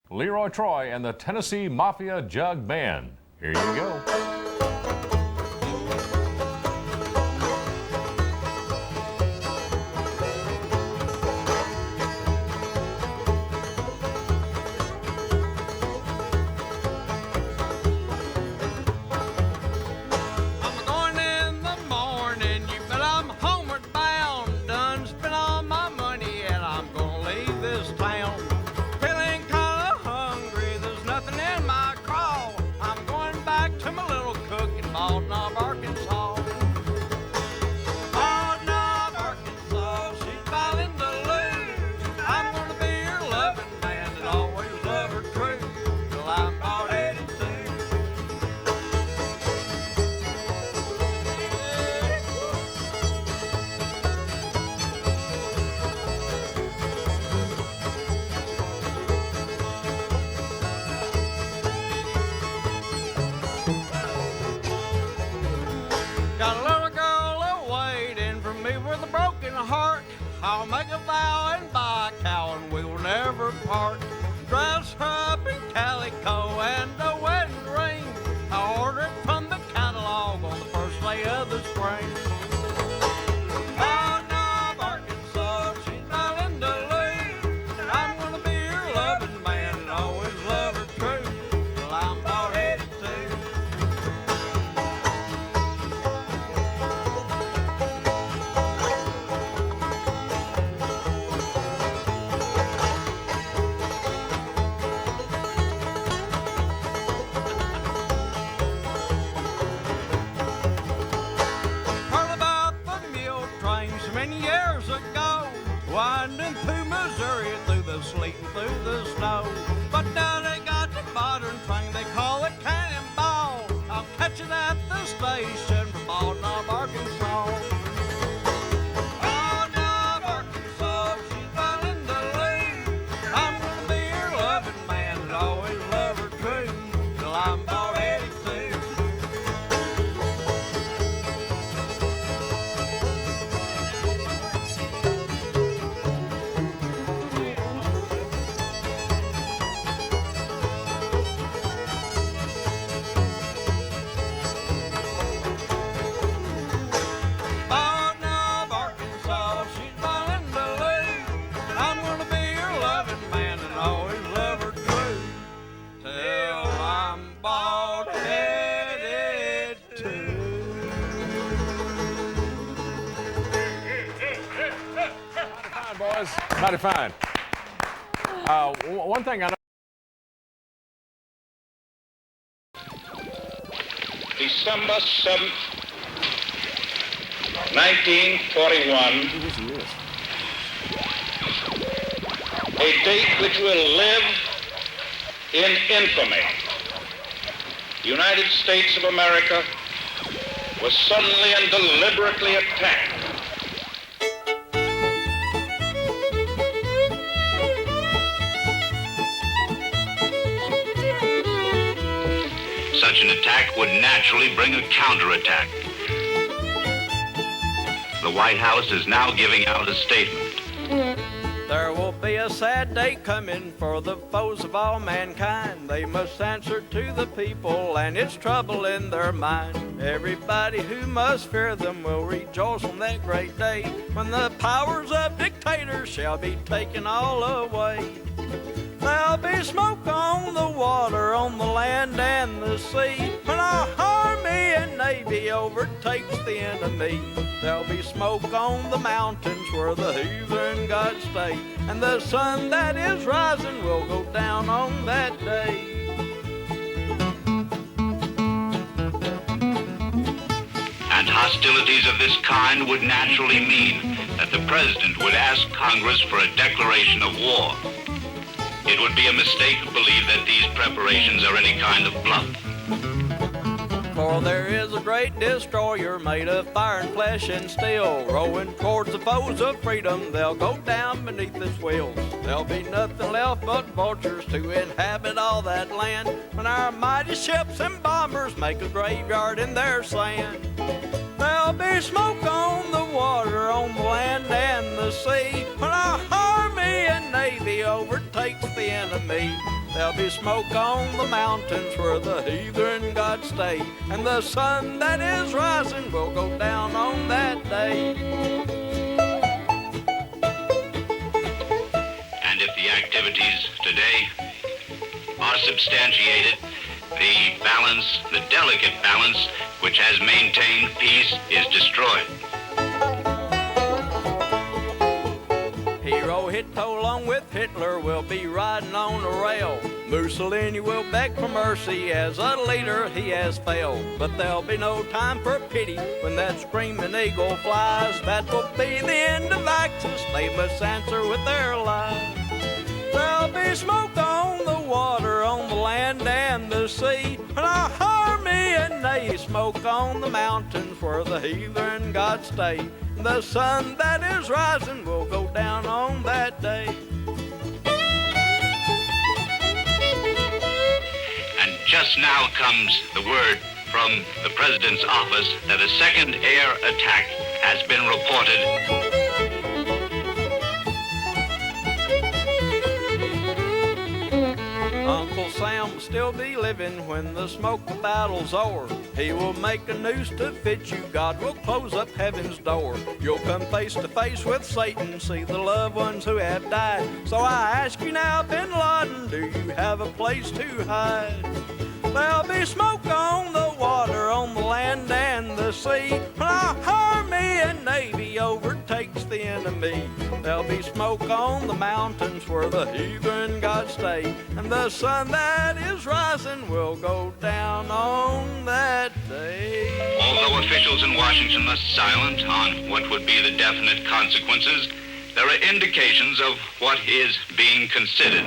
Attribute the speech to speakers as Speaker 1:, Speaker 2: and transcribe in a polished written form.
Speaker 1: Leroy Troy and the Tennessee Mafia Jug Band. Here you go.
Speaker 2: Got a little girl waiting for me with a broken heart. I'll make a vow and buy a cow and we'll never part. Dress her up in calico and a wedding ring. I ordered from the catalog on the first day of the spring. Oh, no, Arkansas, she's not in the lead. I'm gonna be her loving man and always love her true till I'm about 82. Many years ago, winding through Missouri, through the sleet and through the snow. But now they got the modern train they call a cannonball. I'll catch it at the station from Baldwin, Arkansas. Oh, no, Arkansas, she's not in the lead. I'm gonna be her loving man and always love her true till I'm about 82.
Speaker 1: Boys, mighty fine. One thing I know.
Speaker 3: December 7th, 1941, a date which will live in infamy. The United States of America was suddenly and deliberately attacked.
Speaker 4: Such an attack would naturally bring a counterattack. The White House is now giving out a statement.
Speaker 2: There will be a sad day coming for the foes of all mankind. They must answer to the people, and it's trouble in their mind. Everybody who must fear them will rejoice on that great day, when the powers of dictators shall be taken all away. There'll be smoke on the water, on the land and the sea, when our army and navy overtakes the enemy. There'll be smoke on the mountains where the heathen gods stay, and the sun that is rising will go down on that day.
Speaker 4: And hostilities of this kind would naturally mean that the President would ask Congress for a declaration of war. It would be a mistake to believe that these preparations are any kind of bluff.
Speaker 2: For there is a great destroyer made of fire and flesh and steel, rowing towards the foes of freedom. They'll go down beneath its wheels. There'll be nothing left but vultures to inhabit all that land, when our mighty ships and bombers make a graveyard in their sand. There'll be smoke on the water, on the land and the sea, when our army and navy overtakes the enemy. There'll be smoke on the mountains where the heathen gods stay, and the sun that is rising will go down on that day.
Speaker 4: And if the activities today are substantiated, the balance, the delicate balance, which has maintained peace is destroyed.
Speaker 2: Hirohito along with Hitler will be riding on a rail. Mussolini will beg for mercy, as a leader he has failed. But there'll be no time for pity when that screaming eagle flies. That will be the end of Axis, they must answer with their lives. There'll be smoke on the water, on the land and the sea, and our army and navy. Smoke on the mountains where the heathen gods stay. The sun that is rising will go down on that day.
Speaker 4: And just now comes the word from the President's office that a second air attack has been reported.
Speaker 2: Uncle Sam will still be living when the smoke of battle's o'er. He will make a noose to fit you, God will close up heaven's door. You'll come face to face with Satan, see the loved ones who have died. So I ask you now, Bin Laden, do you have a place to hide? There'll be smoke on the water, on the land and the sea, when our army and navy overtakes the enemy. There'll be smoke on the mountains where the heathen gods stay, and the sun that is rising will go down on that day.
Speaker 4: Although officials in Washington are silent on what would be the definite consequences, there are indications of what is being considered.